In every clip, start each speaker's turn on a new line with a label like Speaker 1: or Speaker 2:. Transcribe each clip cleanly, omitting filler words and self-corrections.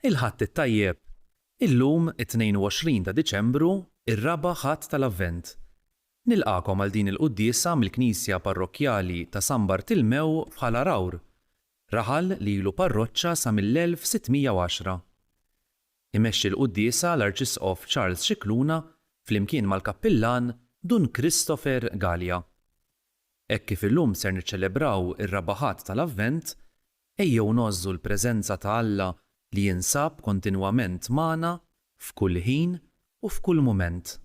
Speaker 1: Il-ħadd it-tajjeb. Illum, it-22 ta' Diċembru, ir-raba' ħadd tal-Avvent. Nilqakom għal din il-quddiesa mill-Knisja Parrokkjali ta' San Bartilmew bħala Rawr, raħal li ilu parroċċa sa mill-1610. Imexxi l-quddiesa l-Arċisqof Charles Scicluna flimkien mal-Kappillan Dun Christopher Gallia. Hekk kif illum ser niċċelebraw ir-raba' ħadd tal-Avvent, ejjew nogħżu l-preżenza ta' Alla li jinsab kontinwament magħna f'kull ħin u f'kull mument.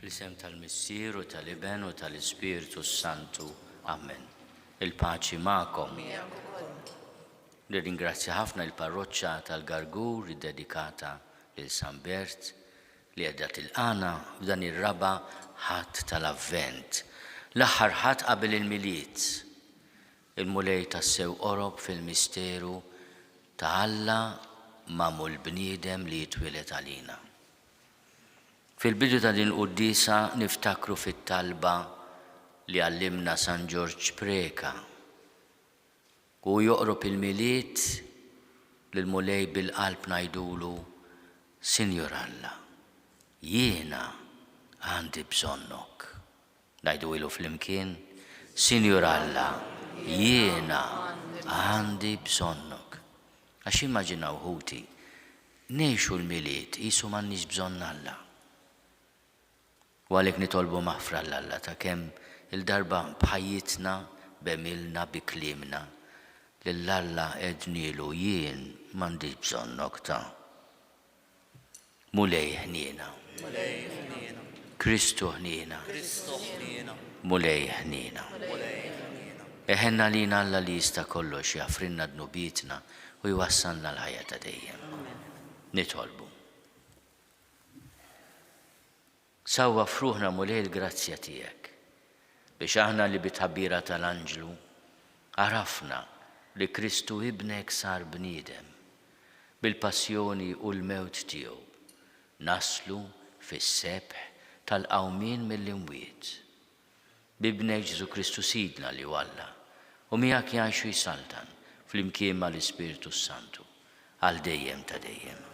Speaker 2: Fl-isem tal-Missier u tal-Iben u tal-Ispiritu Santu. Amen. Il-paċi magħkom. Nirringrazzja ħafna il-parroċċa tal-Gargur dedikata lil San Bert li qiegħda tilqana f'dan ir-raba' ħadd tal-Avvent. L-aħħar ħadd qabel il-Milied. Il-mulej tas-sew qorob fil-misteru ta' Alla magħmul bniedem li jitwieled għalina. Fil-bidu ta' din quddiesa niftakru fit-talba li għallimna San George Preka. U joqrob il-Milied lill-mulej bil-qalb ngħidulu: Sinjur Alla, jiena għandi bżonnok. Ngħidu ilu flimkien: Sinjur Alla, jiena għandi bżonnok. Għax immaġinaw ħuti, ngħixu l-Milied qisu m'għandniex bżonn Alla. U għalhekk nitolbu maħfra l-Alla ta' kemm il-darba bħajjitna, b'emilna, bi kliemna lill-Alla qednilu jien m'għandix bżonnok ta' mulej ħniena. Kristu ħniena. Mulej ħniena. Eħenna lina Alla li jista' kollox jafrinna dnubietna u jwassalna l-ħajja ta' dejjem. Nitolbu. Sawwa fruħna mulej il-grazzja tiegħek biex aħna li bit-ħabbira tal-Anġlu għarafna li Kristu ibnek sar bniedem bil-passjoni u l-mewt tiegħu naslu fis-sebħ tal-qawmien mill-imwiet. Bibnek Ġesu Kristu sidna li Alla u miegħek jgħixu jsaltan fl-imkien mal-Ispiritu Santu għal dejjem ta' dejjem.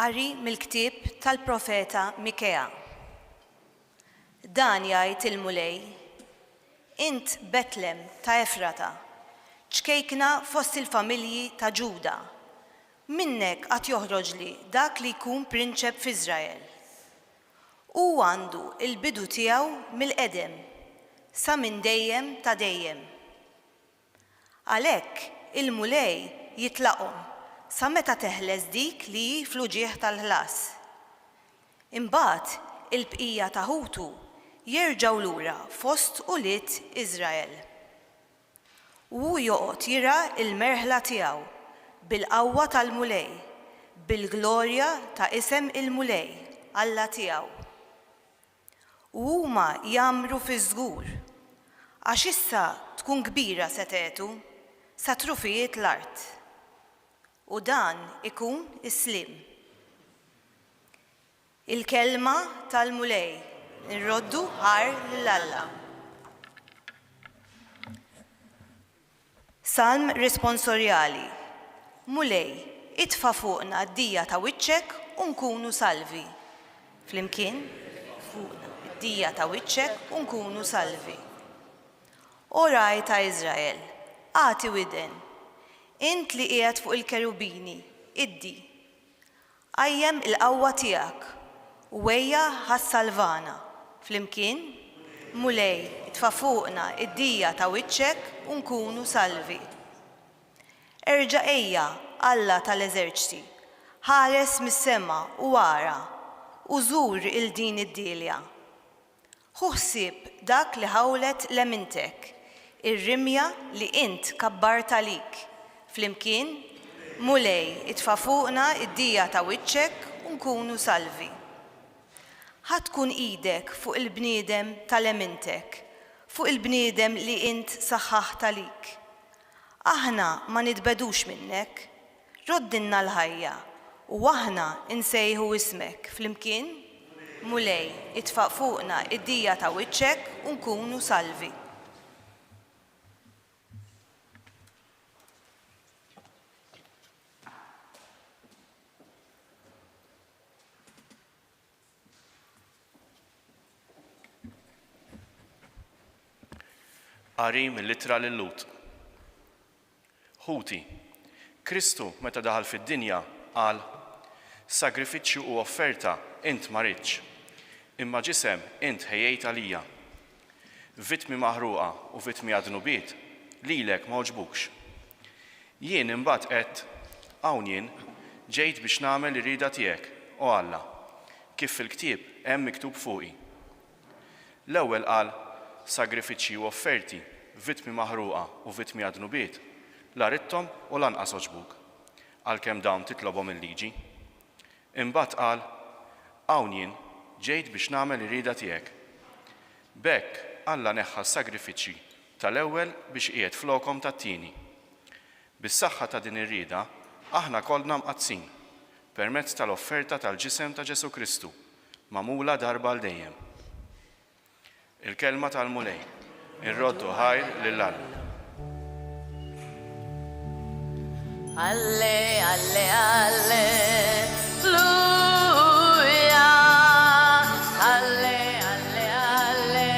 Speaker 3: Qari mill-ktieb tal-profeta Mikea. Dan jgħid il-mulej, int Betlem ta' Efrata, ċkejkna fost il-familji ta' Ġuda, minnek qatt joħroġli dak li jkun prinċep f'Iżrael. U għandu il-bidu tiegħu mill-qedem, sa minn dejjem ta' dejjem. Għalhekk il-mulej jitlaqhom sa meta teħles dik li fl-uġieħ tal-ħlas. Imbagħad il-bqija ta' ħutu jerġgħu lura fost ulied Iżrael. U joqgħod jira l-merħla tiegħu bil-qawwa tal-mulej, bil-glorja ta' isem il-mulej Alla tiegħu. U huma jamru fi żgur, għax issa tkun kbira setetu sa trufijiet l-art. U dan ikun is-slim. Il-kelma tal-mulej nirroddu ħar lill-Alla. Salm responsorjali. Mulej, itfa' fuqna d-dija ta' wiċċek u nkunu salvi. Flimkien, fuqna d-dija ta' wiċċek u nkunu salvi. O raj ta' Iżrael, għati widen, int li qiegħed fuq il-kerubini, iddi. Qajjem il-qawwa tiegħek u wejja ħassalvana. Flimkien, mulej, itfa' fuqna id-dija ta' wiċċek u nkunu salvi. Erġa' ejja, Alla tal-eżerċti, ħares mis-sema u wara u żur il-din id-dilja. Ħu ħsieb dak li ħawlet lemintek, ir-rimja li int kabbart għalik. Flimkien, mulej, itfa' fuqna id-dija ta' wiċċek u nkunu salvi. Ħatkun idek fuq il-bniedem tal-emintek, fuq il-bniedem li int saħħaħt għalik. Aħna ma nitbedux minnek, roddinna l-ħajja u aħna insejħu ismek. Flimkien, mulej, itfa' fuqna id-dija ta' wiċċek u nkunu salvi.
Speaker 4: Qari mill-ittra lil Lut. Ħuti, Kristu meta daħal fid-dinja qal: sagrifiċċju u offerta int ma ridx, imma ġisem int ħejjejt għalija. Vittmi maħruqa u vittmi għadnubiet lilek ma oġbukx. Jien imbagħad qed hawn jien ġejt biex nagħmel ir-rieda tiegħek, o Alla, kif fil-ktieb hemm miktub fuqi. L-ewwel qal sagrifiċċji u offerti, vittmi maħruqa u vittmi għadnubiet, la ridthom u lanqas oġbuk, għalkemm dawn titlobhom il-liġi. Imbagħad qal: hawn jien ġejt biex nagħmel ir-rieda tiegħek. B'hekk Alla neħħa s-sagrifiċċji tal-ewwel biex qiegħed flokhom tat-tieni. Bis-saħħa ta' din ir-rieda aħna kollna mqazzin permezz tal-offerta tal-ġisem ta' Ġesu Kristu, magħmula darba għal dejjem. Il-kelma tal-mulej, irroddu ħajr lill-Alla.
Speaker 5: Alle, alle, alleluja. Alle, alle, alleluja.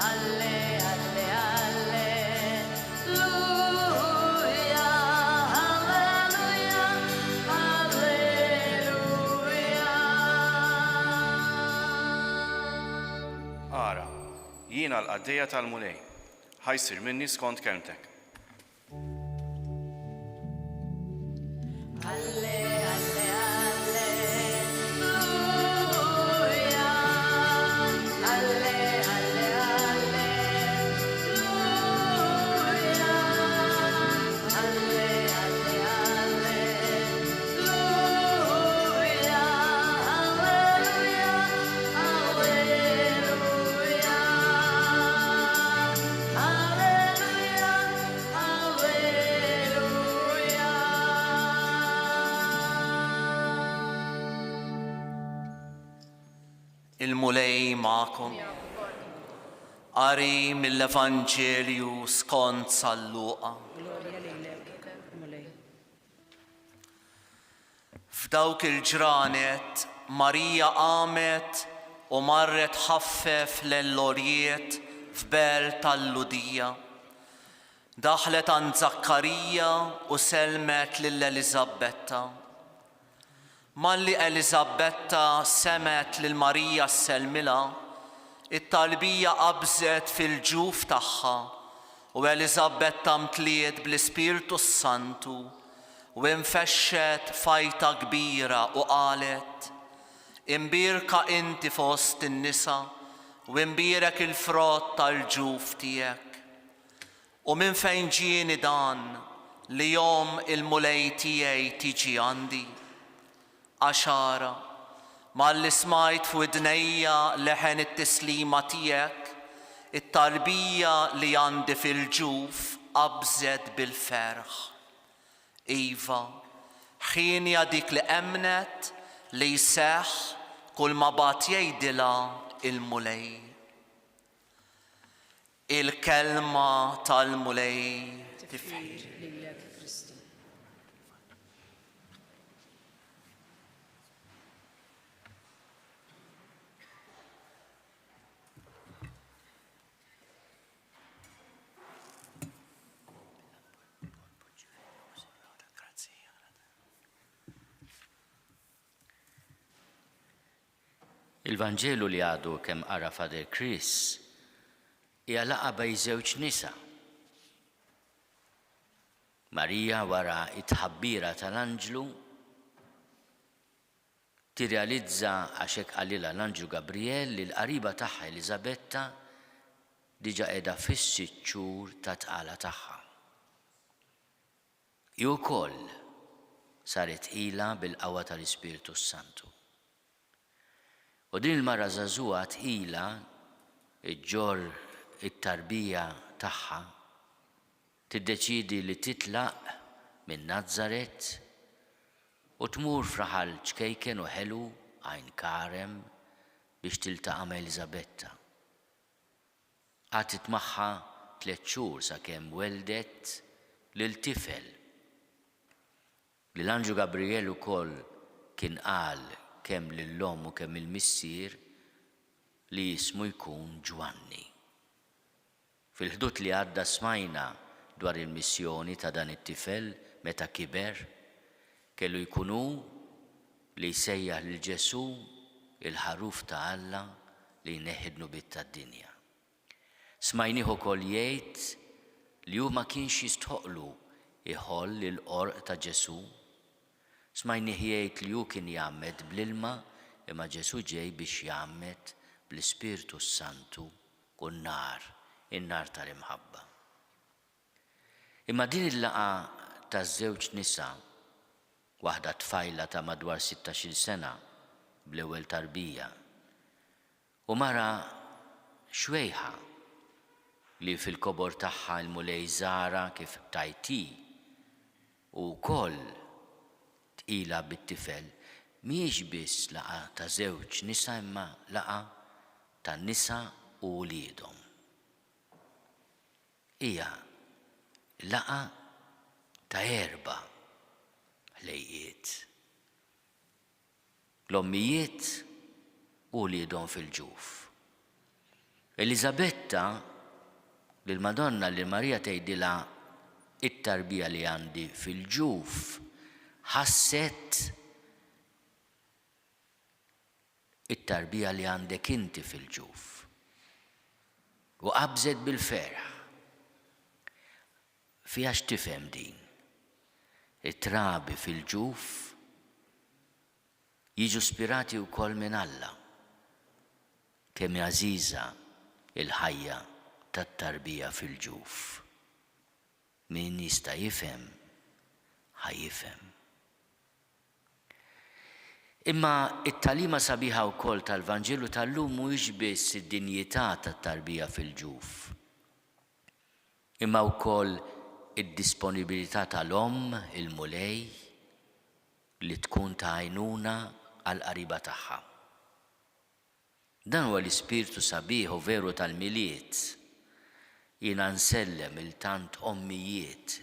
Speaker 5: Alle, alle, alleluja. Alleluja, alleluja.
Speaker 4: Ara, jiena l-qaddejja tal-mulej, ħajsir minni skont kelmtek.
Speaker 5: Alle, alle, alleluja. Alle, alle, alleluja. Alle, alle, alleluja. Alleluja,
Speaker 6: Il-mulej ma'kom. Qari mill-Evanġelju skont San Luqa.
Speaker 7: Glorja lilek, mulej.
Speaker 6: F'dawk il-ġranet Marija qamet u marret ħaffef l-lorjiet f'bel tal-Ludija. Daħlet għand Zakkarija u selmet lill-Eliżabetta. Malli Eliżabetta semet lil Marija s-selmila, it-talbija qabżet fil-ġuf tagħha u Eliżabetta mtliet bl-Ispirtu Santu u infexxet fajta kbira u qalet: Imbirka inti fost in-nisa u imbirek il-frott tal-ġuf tiegħek. U minn fejn ġieni dan li jom il-mulej tiegħi tiġi għandi? Għaxara, malli smajt f'widnejja leħen it-tislima tiegħek, it-talbija li għandi fil-ġuf qabżet bil-ferħ. Iva, ħinja dik li emnet li jseħħ kull ma bat jgħidilha il-mulej. Il-kelma tal-mulej tifħir.
Speaker 2: Il-Vanġelu li għadu kemm qara Fader Chris hija laqgħa bejn żewġ nisa. Marija wara it-tħabbira tal-Anġlu tirrealizza għax hekk qalilha l-Anġlu Gabriel li l-qariba tagħha Eliżabetta diġà qiegħda fis-sitt xhur ta' tqala tagħha. Ju wkoll saret ilha bil-qawwa tal-Ispirtu Santu. U din il-mara żagħżugħa tqila ġġorr it-tarbija tagħha tiddeċiedi li titlaq minn Nażaret u tmur f'raħal ċkejken u ħelu Għajn Karem biex tiltaqa' ma' Eliżabetta. Għadet magħha 3 xhur sakemm weldet lil tifel li l-Anġlu Gabriel ukoll kien qal kemm lill-om u kemm il-missier li jismu jkun Ġwanni. Fil-ħdut li għadda smajna dwar il-missjoni ta' dan it-tifel meta kiber, kellu jkunu li jsejjaħ lil Ġesu il-ħaruf ta' Alla li jneħħidnu bit tad-dinja. Smajnieh ukoll jgħid li hu ma kienx jistħoqlu iħoll il-qorq ta' Ġesu. Smajnieh jgħid li hu kien jgħammed bl-ilma imma Ġesu ġej biex jgħammed bl-Ispirtu Santu u n-nar, in-nar tal-imħabba. Imma din il-laqa taż-żewġ nisa, waħda tfajla ta' madwar 16 sena bl-ewwel tarbija, u mara xwejħa li fil-kobor tagħha l-mulej żara kif tajti u wkoll tqila bit-tifel mhijiex biss laqa ta' żewġ nisa imma laqa tan-nisa u wliedhom. Hija laqa ta' 4 ħlejjiet. L-ommijiet u wliedhom fil-ġuf. Eliżabetta lill-Madonna li Marija tgħidilha it-tarbija li għandi fil-ġuf ħasset it-tarbija li għandek inti fil-ġuf. U qabżet bil-ferħ. Fiha x'tifhem din? It-trabi fil-ġuf jiġu spirati wkoll minn Alla. Kemm għażiża il-ħajja tat-tarbija fil-ġuf. Min jista' jifhem ħajjifhem. Imma it-talima sabiħa wkoll tal-Vanġelu tal-lum mhuwiex biss id-dinjità tat-tarbija fil-ġuf, imma wkoll id-disponibilità tal-om, il-mulej, li tkun ta' għajnuna għall-qariba tagħha. Dan huwa l-ispirtu sabiħ u veru tal-miliet. Jiena nsellem il-tant ommijiet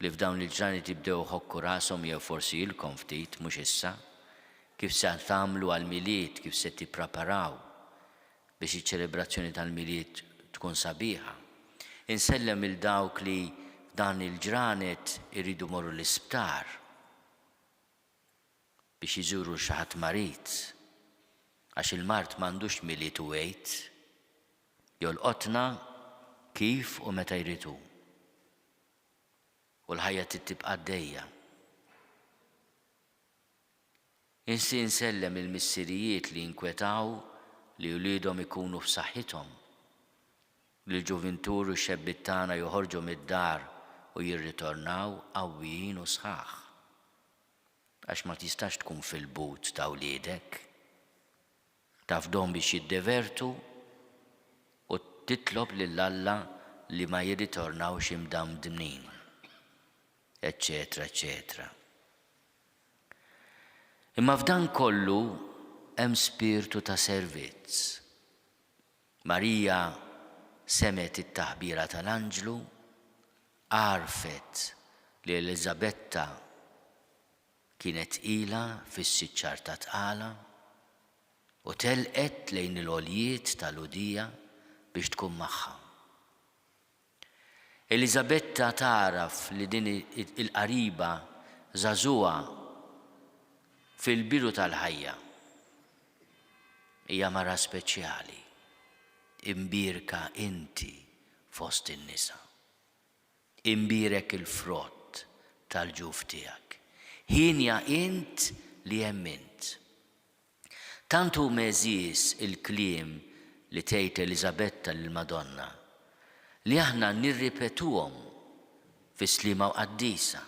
Speaker 2: li f'dawn il-ġranet jibdew ħokku rashom jew forsi ilkom ftit mhux issa, kif se tagħmlu għall-milied, kif se tippreparaw biex iċ-ċelebrazzjoni tal-milied tkun sabiħa. Insellem il dawk li f'dan il-ġranet iridu morru l-isptar biex iżuru xi ħadd marit, għax il-mart m'għandux milied u wejt, jolqotna kif u meta jridu. U l-ħajja tibqa' għaddejja. Insi nsellem il-missirijiet li nkwetaw li wliedhom ikunu f'saħħithom, li l-ġuventur u x-xebbit tagħna joħorġu mid-dar u jirritornaw qawwijin u sħaħ. Għax ma tistax tkun fil-but ta' wliedek, tafdhom biex jiddevertu u titlob lill-Alla li ma jirritornawx imdamdmin, eccetera, eccetera. Imma f'dan kollu hemm spiritu ta' servizz. Marija semet it-taħbira tal-Anġlu, għarfet li Elisabetta kienet ilha fis-siċċar ta' tqala u telqet lejn il-għoljiet tal-udija biex tkun magħha. Elisabetta taraf li din il-qariba żagħżugħa fil-biru tal-ħajja hija mara speċjali, imbirka inti fost in-nisa. Imbirek il-frott tal-ġuf tiegħek. Ħinja int li emmint. Tantu meżis il-kliem li tgħid Elisabetta lill-Madonna li aħna nirripetuhom fis-slima u qaddisa.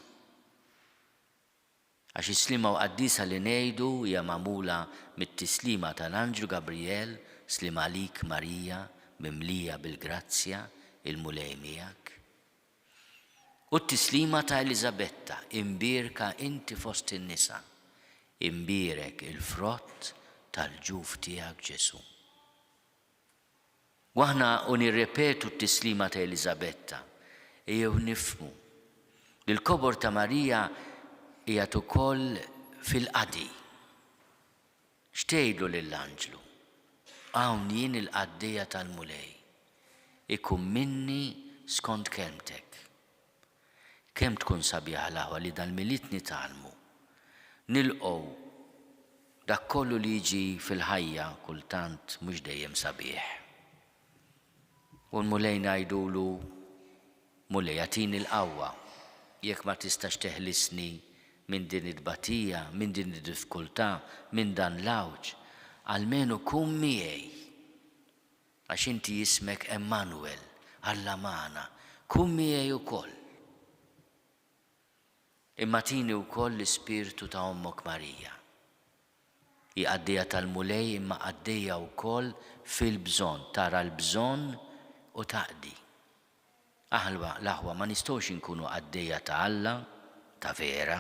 Speaker 2: Għax is-slima u qaddisa li ngħidu hija magħmula mit-tislima tal-Anġlu Gabriel, slima għalik Marija, mimlija bil-grazzja, il-mulej miegħek. U t-tislima ta' Elisabetta, imbirka inti fost in-nisa, imbirek il-frott tal-ġuf tiegħek Ġesu. Waħna u nirrepetu t-tislima ta' Elisabetta, jew nifhmu li l-kobor ta' Marija hija ukoll fil-qadi. Xtejdu lill-Anġlu, hawn jien il-qaddija tal-mulej, ikun minni skont kelmtek. Kemm tkun sabiħa l-aħwa li dal-milied nitgħallmu, nilqgħu dak kollu li jiġi fil-ħajja kultant mhux dejjem sabiħ. U l-mulej ngħidulu, mulej agħtini l-qawwa, jekk ma tistax teħlisni minn din it-tbatija, minn din id-diffikultà, minn dan l-awġ, almenu kun miegħi. Għax inti jismek Emmanuel, Alla magħna, kun miegħi ukoll. Imma tini wkoll l-ispirtu ta' Ommok Marija. Hi qaddejja tal-mulej imma qaddejja wkoll fil-bżonn, tara l-bżonn u taqdi. Aħna l-aħwa ma nistgħux inkunu qaddejja ta' Alla, ta' vera,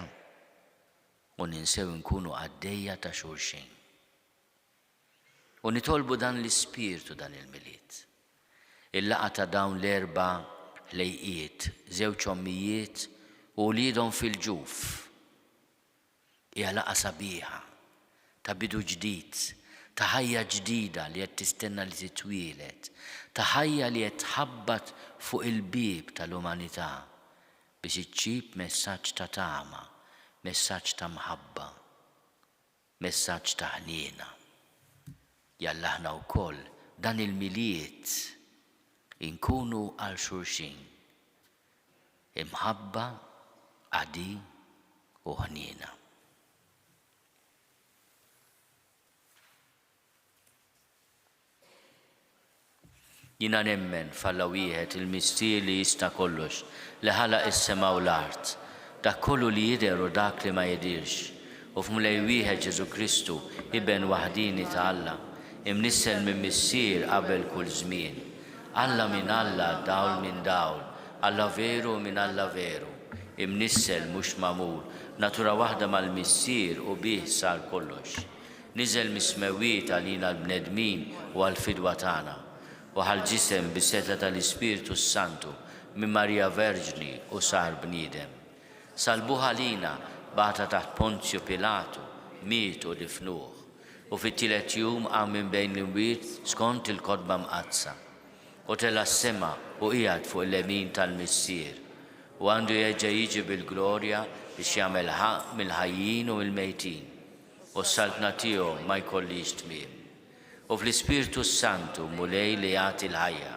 Speaker 2: u ninsew nkunu qaddejja ta' xulxin. U nitolbu dan l-ispirtu dan il-milied. Il-laqa ta' dawn l-erba' ħlejqiet, żewġ ommijiet u wliedhom fil-ġuf. Hija laqa sabiħa, ta' bidu ġdid, ta' ħajja ġdida li qed tistenna li titwielet, ta' ħajja li qed tħabbat fuq il-bieb tal-umanità biex iġġib messaġġ ta' tama, messaġġ ta' mħabba, messaġġ ta' ħniena. Jalla aħna wkoll dan il-milied inkunu għal xulxin, imħabba, qadi u ħniena. Jiena nemmen f'Alla wieħed il-mistier li jista' kollox li ħalaq is-sema u l-art, dak kollu li jidher u dak li ma jidirx, u f'mulej wieħed Ġesu Kristu iben waħdini ta' Alla, imnissel minn missier qabel kull żmien. Alla minn Alla, dawl minn dawl, Alla veru minn Alla veru, imnissel mhux magħmul, natura waħda mal-missier u bih sar kollox. Niżel mismewiet għalina l-bnedmin u għall-fidwa tagħna, u ħal-ġisem bis-seta tal-Ispiritu Santu minn Marija Verġni u sar bniedem. salbuha lina bata taħt Ponzio Pilatu, mietu difnuh. U fit-tielet jum qam minn bejn l-imwiet skont il-kodba mqazza. U tela s-sema u qiegħed fuq il-lemin tal-missier. U għandu jerġa' jiġi bil-glorja biex jagħmel ħaq mill-ħajjin u mill-mejtin. U s-saltna tiegħu ma jkollix tmiem. U fl-Ispirtu Santu mulej li jagħti l-ħajja,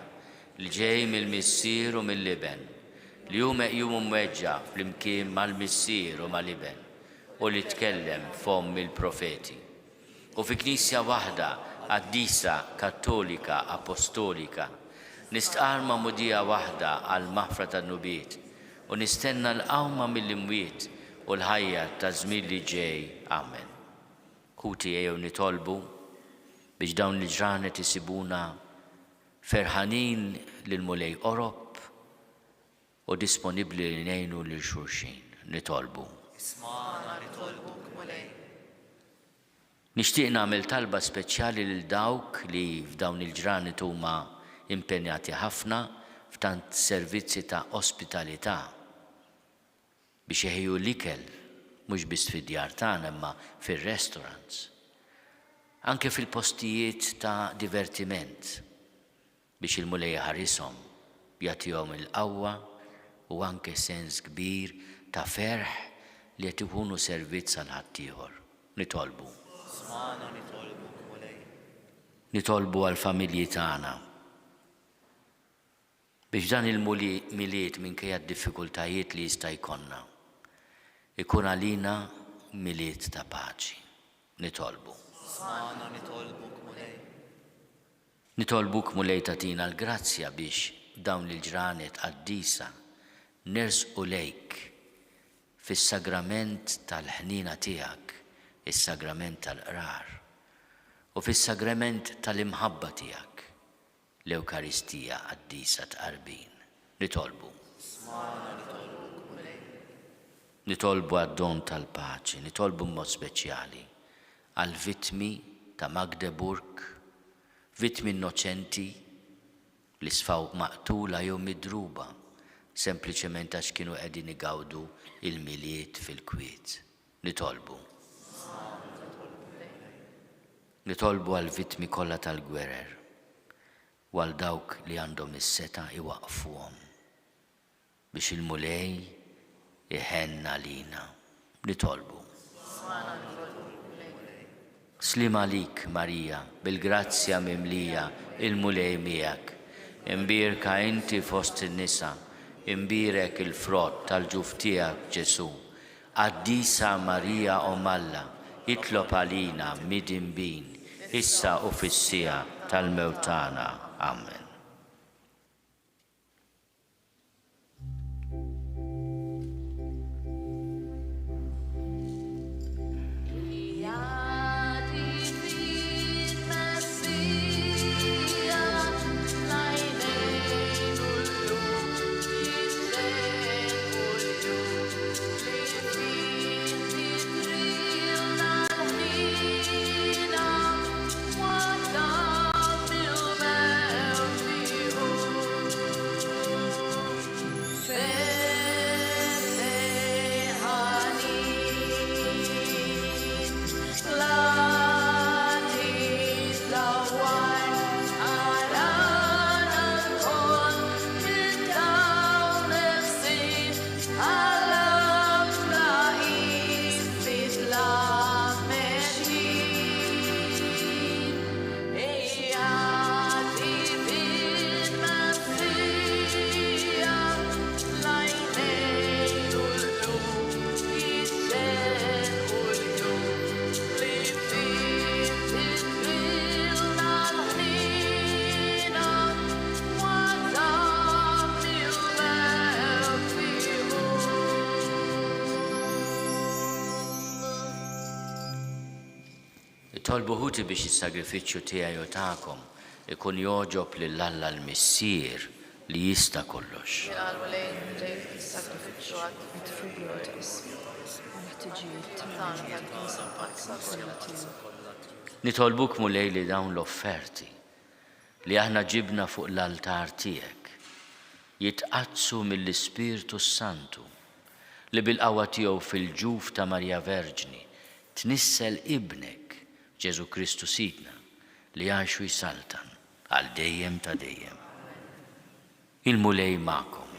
Speaker 2: li ġej mill-missier u mill-liben, li hu meqjum mweġġa flimkien mal-missier u mal-liben, u li tkellem fom mill-profeti. U fi Knisja waħda, qaddisa, kattolika, apostolika, nistqarma mudija waħda għal maħfra tan-nubiet u nistenna l-qawma mill-imwiet u l-ħajja ta' żmien li ġej. Amen. Kuti ejjew nitolbu biex dawn il-ġranet isibuna ferħanin lil mulej Orob u disponibbli li ngħinu lil xulxin. Nitolbu.
Speaker 6: Ismana nitolbuk mulej.
Speaker 2: Nixtieq nagħmel talba speċjali lil dawk li f'dawn il-ġranet huma impenjati ħafna f'tant servizzi ta' ospitalità biex jeħiju l-ikel mhux biss fid-djar tagħna imma fir-restaurants. Anke fil-postijiet ta' divertiment biex il-mulej ħarishom jagħtihom il-qawwa u anke sens kbir ta' ferħ li qed ikunu servizz għal ħaddieħor. Nitolbu.
Speaker 6: Ismana nitolbuk mulej.
Speaker 2: Nitolbu għall-familji tagħna biex dan il-miliet minkejja d-diffikultajiet li jista' jkollna ikun għalina miliet ta' paċi. Nitolbu.
Speaker 6: Ismana nitolbuk mulej.
Speaker 2: Nitolbuk mulej tatina l-grazzja biex dawn il-ġranet qaddisa nersqu lejk fis-sagrament tal-ħnina tiegħek, is-sagrament tal-qrar, u fis-sagrament tal-imħabba tiegħek, l-Ewkaristija qaddisa tqarbin. Nitolbu. Nitolbu għad-don tal-paċi, nitolbu mod speċjali għal-vittmi ta' Magdeburg, vittmi innoċenti li sfaw maqtula jew midruba sempliċement għax kienu qegħdin igawdu il-miliet fil-Kwiet. Nitolbu. Nitolbu għal-vittmi kollha tal-gwerer u għal dawk li għandhom is-seta iwaqfuhom biex il-mulej iħenna lina. Nitolbu. Slim għalik, Marija, bil-grazzja mimlija, il-mulej miegħek. Imbirka inti fost in-nisa, imbirek il-frott tal-ġuf tiegħek Ġesu. Qaddisa Marija Omalla, jitlob għalina mid-imbin, issa u fis-sija tal-mewt tagħna. Amen. Tolbu ħuti biex is-sagrifiċċju tiegħi u tagħkom ikun joġob lill-Alla l-Missier li jista' kollox. Nitolbuk mulej li dawn l-offerti li aħna ġibna fuq l-altar tiegħek jitqazzu mill-Ispirtu Santu li bil-qawwa tiegħu fil-ġuf ta' Marja Verġni tnissel ibnek Ġesu Kristu sidna li għax u jsaltan għal dejjem ta' dejjem. Il-mulej ma'kom.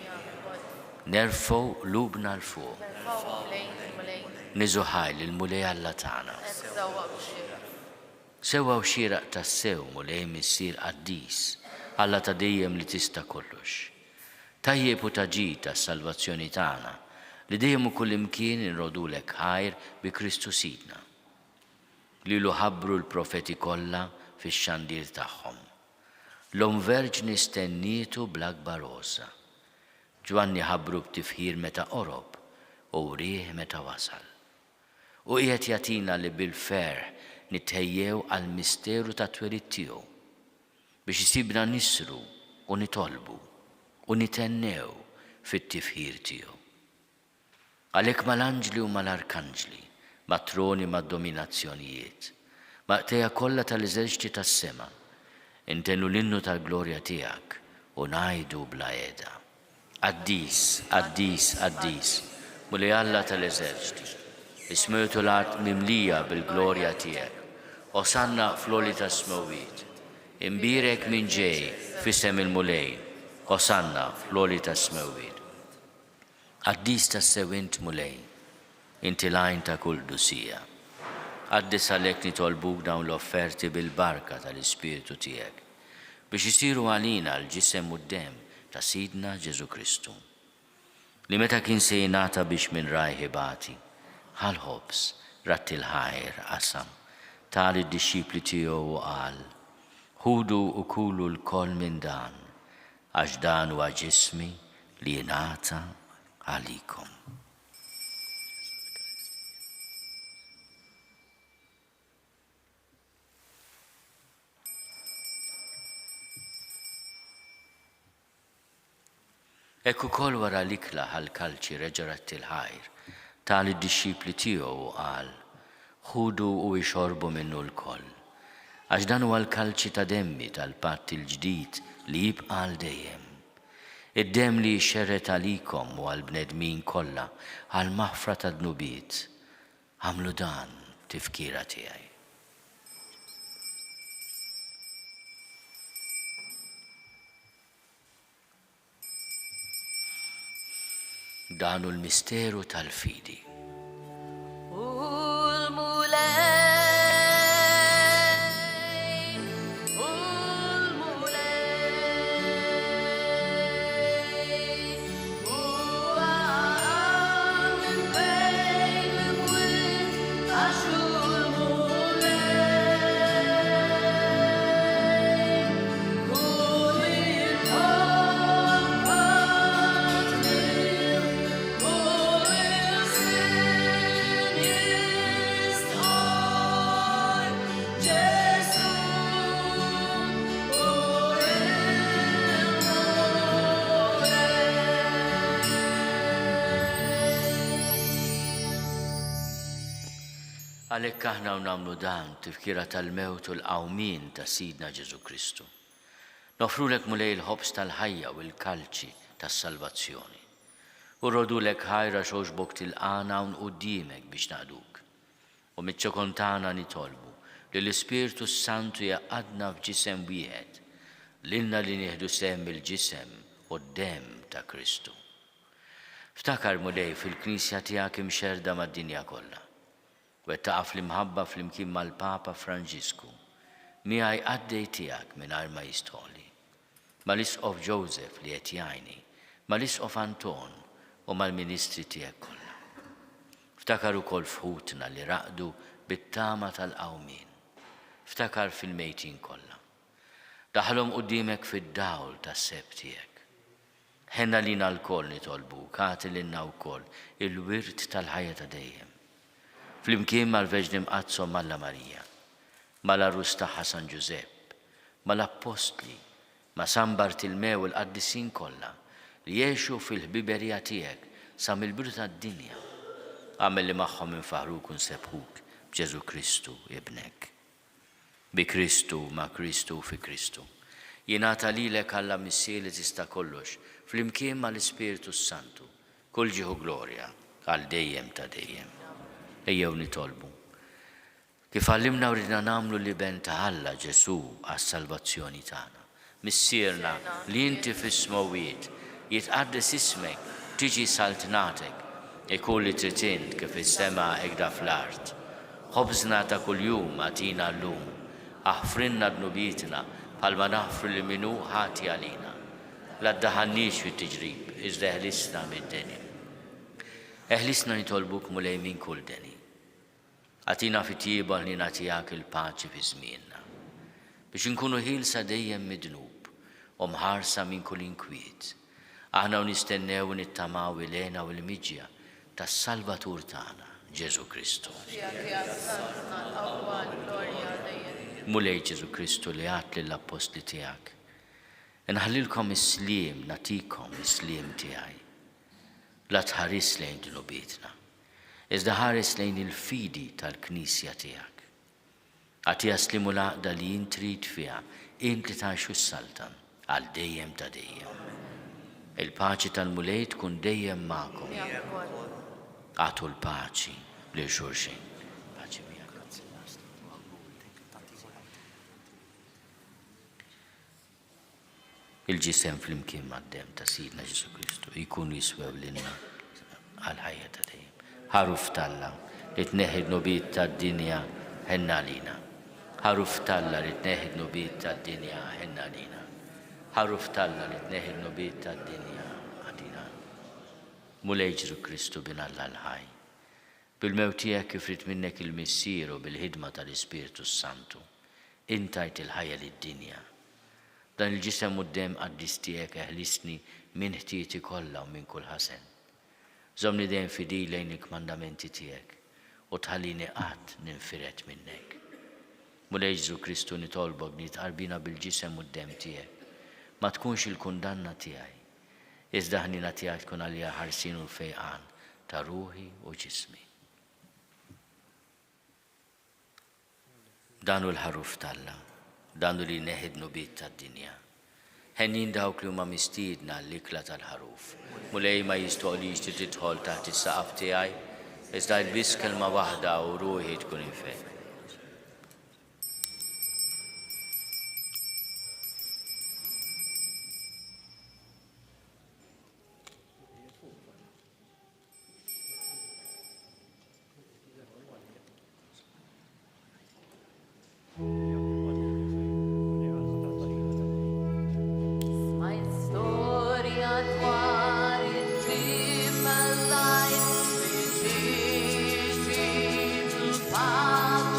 Speaker 2: Nerfgħu lubna l-fuq. Niżuħaj l-mulej Alla tagħna. Sewwa u xieraq tas-sew mulej missier qaddis Alla ta' dejjem li tista' kollox. Tajjeb u taġid tas-salvazzjoni tagħna li dejjem u kull imkien inrodulek ħajr bi Kristu sidna. Lilu ħabbru l-profeti kollha fix-xandir tagħhom. L-om Verġni stennietu bl-akbar għosa. Ġwanni ħabbru b'tifħir meta qorob u wrieħ meta wasal. U qiegħed jagħtina li bil-ferħ nittejjew għal misteru ta' twelid tiegħu biex isibna nisru u nitolbu u nitennew fit-tifħir tiegħu. Għalhekk mal-anġli u mal-arkanġli, mat-troni mad-dominazzjonijiet, maqtejja kollha tal-eżerċiti tas-sema, intennu l-innu tal-glorja tiegħek u ngħidu bla qiegħda. Qaddis, qaddis, qaddis, mulej Alla tal-eżerċiti, ismejtu l-art mimlija bil-glorja tiegħek, osanna fl-oli tas-smewwiet, imbirek minn ġej f'isem il-mulej, osanna fl-oli tas-smewwiet. Qaddis tas-sewint mulej, inti lajn ta' kull dusija. Qaddis għalhekk nitolbuk dawn l-offerti bil-barka tal-Ispiritu tiegħek biex isiru għalina l-ġisem u d-dem ta' sidna Ġesu Kristu. Li meta kien se jingħata biex minn rajħi bati, ħal-ħobs ratti l-ħajr qasam tali d-disċipli tiegħu u qal, ħudu u kulu l-koll minn dan, għax dan huwa ġismi li jingħata għalikom. Ekku kol wara l-ikla ħal-kalċi reġarat il-ħajr, tali d-disċipli tiegħu u qal, ħudu u jxorbu minnu l-koll, għax dan huwa l-kalċi ta' demmi tal-patt il-ġdid li jibqa' għal dejjem. Id-dem li xerret għalikom u għal-bnedmin kollha għal-maħfra ta' dnubiet, għamlu dan tifkira tiegħi. Danu l-misteru tal-fidi. Għalhekk aħna nagħmlu dan tifkira tal-mewt u l-qawmien ta' sidna Ġesu Kristu. Nofrulek mulej il-ħobs tal-ħajja u l-kalċi tas-salvazzjoni. U rodulek ħajra xogħġbok tilqana hawn quddiemek biex naqduk. U miċ-ċokontana nitolbu li l-Ispiritu Santu jaqadna f'ġisem wieħed, lilna li nieħdu sehem il-ġisem u d-dem ta' Kristu. Ftakar mulej fil-Knisja tiegħek imxerda mad-dinja kollha. Wettaqaf l-imħabba fl-imkien mal-Papa Franġisku, miegħi għaddej tiegħek mingħajr ma jistħoli. Mal-Isqof Joseph li qed jgħinni, mal-Isqof Anton u mal-Ministri tiegħek kollha. Ftakar ukoll fħutna li raqdu bit-tama tal-qawmien. Ftakar fil-mejtin kollha. Daħlhom quddiemek fid-dawl tas-seb tiegħek. Ħenna lina l-koll nitolbu, katililna wkoll il-wirt tal-ħajja ta' dejjem. Flimkien mal-Verġni Mqazzom Malla Marija, mal-Arrus tagħha San Ġusepp, mal-Apostli, ma' San Bartilmew il-Qaddisin kollha li jgħixu fil-ħbiberija tiegħek sa mill-bidu tad-dinja. Għamel li magħhom infaħruk u nsebħuk b'Ġesu Kristu ibnek. Bi Kristu ma' Kristu fi Kristu. Jingħata lilek Alla missier li tista' kollox flimkien mal-Ispiritu Santu. Kull ġieħu glorja għal dejjem ta' dejjem. Ejjew nitolbu. Kif għallimna u ridna namlu li ben ta' Alla Ġesu għas-salvazzjoni tagħna. Missierna li inti fis-smawiet jitqaddes ismek, tiġi saltnatek, ikun li tritint kif is-sema hekk fl-art. Ħobżna ta' kuljum għatina llum, aħfrinna dnubietna bħalma naħfru li minnu ħati għalina. La ddaħannix fit-tiġrib, iżda eħlisna mid-deni. Eħlisna nitolbuk mulej minn kull deni. Għatina fit-tjieba li nagħtijak il-paċi fi żmienna. Biex inkunu ħilsa dejjem midnub u mħarsa minn kull inkwiet. Aħna nistennew nittamaw il-għena u l-miġja tas-Salvatur tagħna, Ġesu Kristu. Mulej Ġesu Kristu li għat lill-apostli tiegħek. Inħallilkom is-sliem, natikom is-sliem tiegħi. La tħares lejn dnubietna, iżda ħares lejn il-fidi tal-Knisja tiegħek. Għatija slimu laqda li jintrid fiha, int li tgħixu s-saltan għal dejjem ta' dejjem. Il-paċi tal-mulej tkun dejjem magħkom. Għatu l-paċi li xulxin. Paċi miegħek. Il-ġisem fl-imkien mad-dem ta' Sidna Ġesu Kristu jkun jiswew lilna għal-ħajja ta' dejjem. Ħaruf talla li tneħħi nubiet tad-dinja ħenna lina. Ħaruf talla li tneħħi nubiet tad-dinja ħenna lina. Ħaruf talla li tneħħi nubiet tad-dinja għadina. Mulej Ġesu Kristu bin Alla l-ħaj. Bil-mewt tiegħek kif rid minnek il-missieru bil-ħidma tal-Ispiritu Santu. Intajt il-ħajja lid-dinja. Dan il-ġisem quddiem qaddis tiegħek eħlisni minn ħtieti kollha u minn kull ħasen. Żomni dejjem fidi lejn il-kmandamenti tiegħek u tħallini qatt ninfiret minnek. Mulej Ġesu Kristu nitolbok li tqarbina bil-ġisem quddiem tiegħek. Ma tkunx il-kundanna tiegħi, iżda ħnina tiegħek tkun għalija ħarsin u l-fejqan ta' ruħi u ġismi. Danu l-ħaruf talla, danu li neħid nubiet tad-dinja. Ħennin dawk li huma mistiedna l-ikla tal-ħaruf. Mulej ma jistoqlix li tidħol taħt is-saqaf tiegħi, iżda biss kelma waħda u ruħi tkun infejn.
Speaker 5: Father.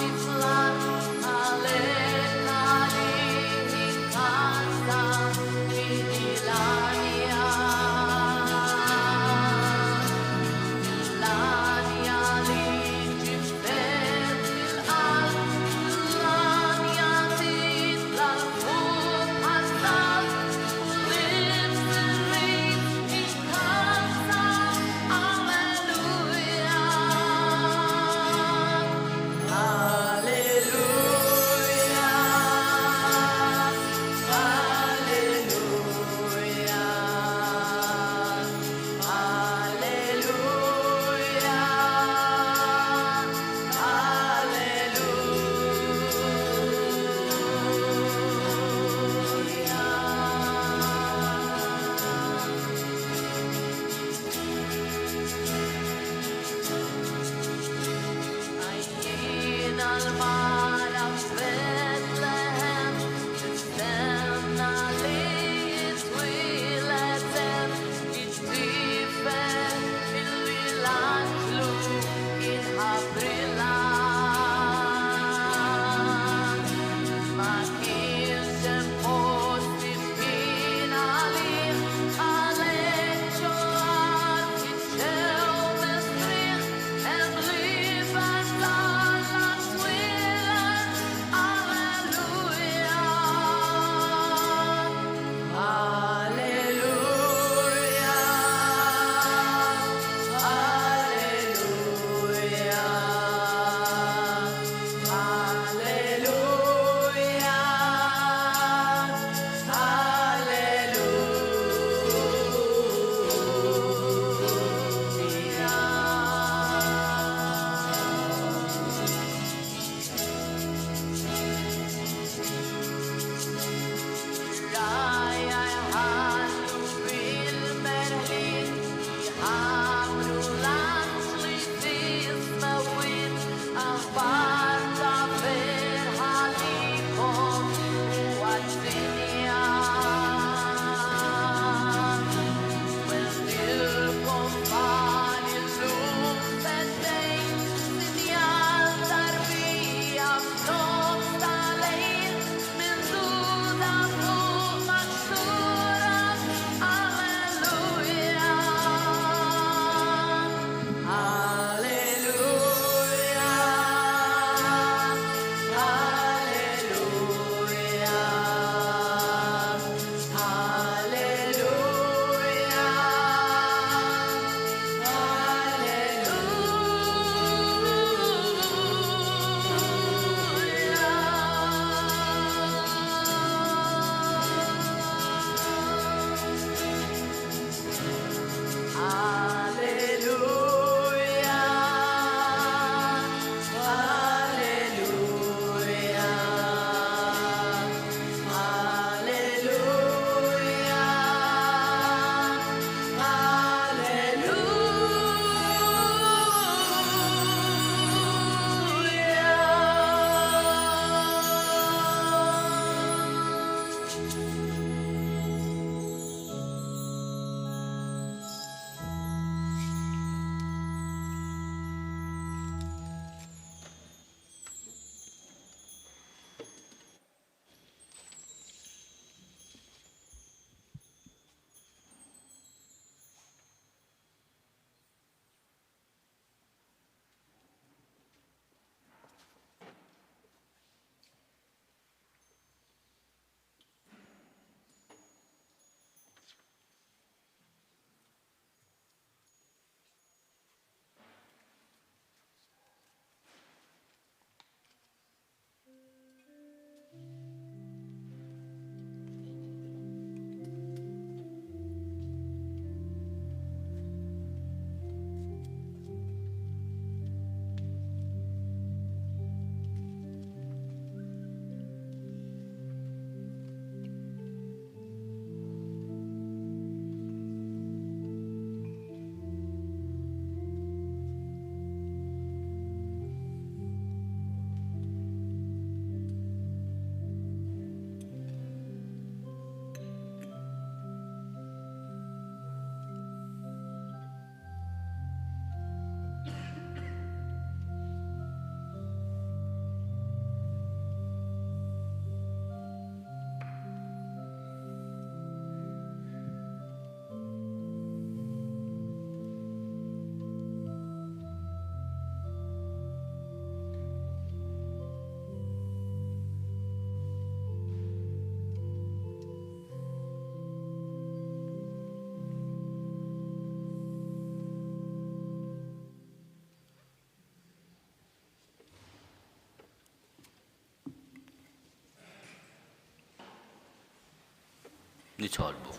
Speaker 2: nitolbu.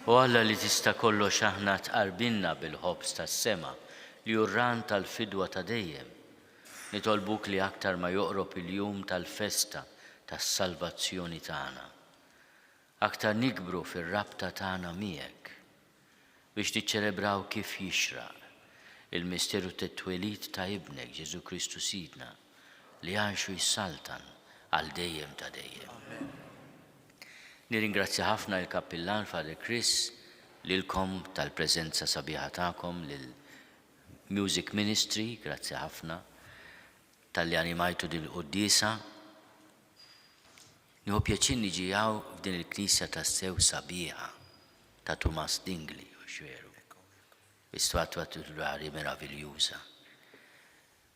Speaker 2: U Alla li tista' kollox aħna tqarbilna bil-ħobs tas-sema li jurran tal-fidwa ta' dejjem. Nitolbuk li aktar ma joqrob il-jum tal-festa tas-salvazzjoni tagħna. Aktar nikbru fir-rabta tagħna miegħek biex niċċelebraw kif jixraq il-misteru tat-twelid ta' ibnek Ġesu Kristu Sidna li għanxu jissaltan għal dejjem ta' dejjem. Nirringrazzja ħafna il-Kappillan Father Chris lilkom tal-preżenza sabiħa tagħkom lil-Music Ministry, grazzi ħafna tal-li animajtu dil-qoddisa. Nieħu pjaċir niġi hawn f'din il-Knisja tas-sew sabiħa ta' Thomas Dingley u xweru. Istwatwa tulari meraviljuża.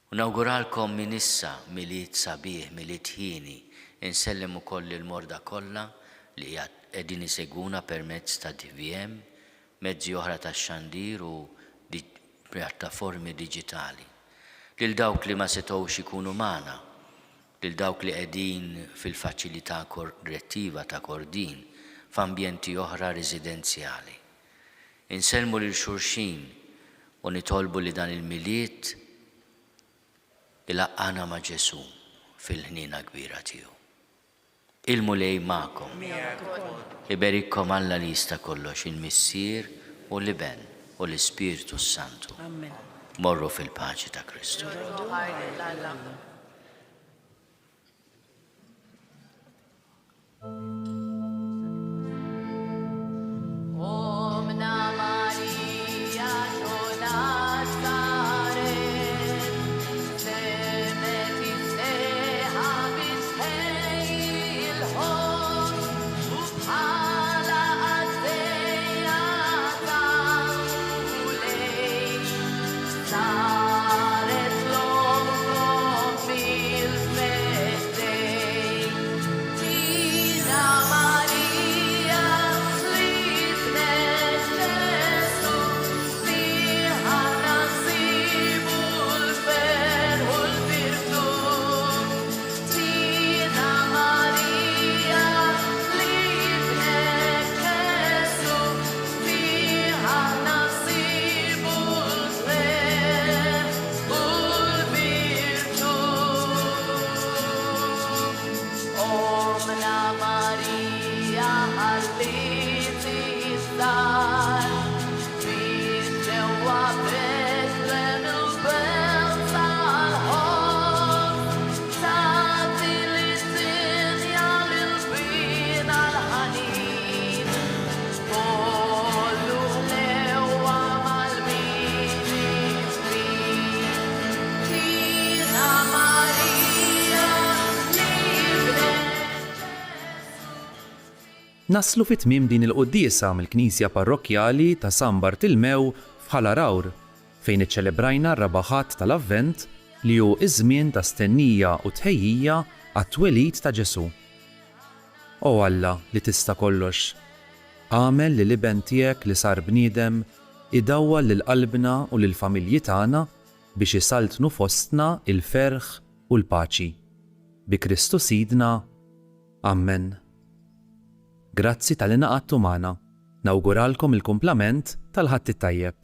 Speaker 2: U nawguralkom minn issa miliet sabiħ, miliet ħini, insellem ukoll il-morda kollha li qegħdin isegwuna permezz ta' DVM, mezzi oħra tax-xandir u pjattaformi diġitali. Lil dawk li ma setgħux ikunu magħna, lil dawk li qegħdin fil-faċilità korrettiva ta' Kordin f'ambjenti oħra residenzjali. Insellmu lil xulxin u nitolbu li dan il-miliet ilaqqana ma' Ġesu fil-ħnina kbira tiegħu. Il-mulej ma'kom. Iberikkom Alla li jista' kollox il-Missier u l-Iben u l-Ispiritu Santu. Morru fil-paċi ta' Kristu.
Speaker 5: Omna Maria Nazaret, semet isseħa b'isħej il-ħoss, u bħala għaddejja tal-mulej, saret l-omkom fil-fedej. Tina Maria libnet Ġesu, fiha nasibu l-ferħ u l-virtu. Tina Maria libnet Ġesu, fiha nasibu l-ferħ u l-virtu. Omna Maria ħalliti star, biex ġewwa Betlem il-belt tal-ħoss, tagħti lis-sinja lil-bina l-ħanin, kollu ħlewwa mal-ministri. Tina Maria libnet
Speaker 1: Naslu fit-tmiem din il-quddiesa mill-Knisja Parrokjali ta' San Bartilmew f'Ħalarawr, fejn iċċelebrajna r-rabaħat tal-Avvent li hu iż-żmien ta' stennija u tħejjija għat-twelid ta' Ġesu. O Alla li tista' kollox, għamel li l-iben tiegħek li sar bniedem idawwal lil qalbna u lil familji tagħna biex isaltnu fostna il-ferħ u l-paċi. Bi Kristu Sidna. Amen. Grazzi tal-inaqattu magħna. Nawguralkom il-kumplament tal-ħadd it-tajjeb.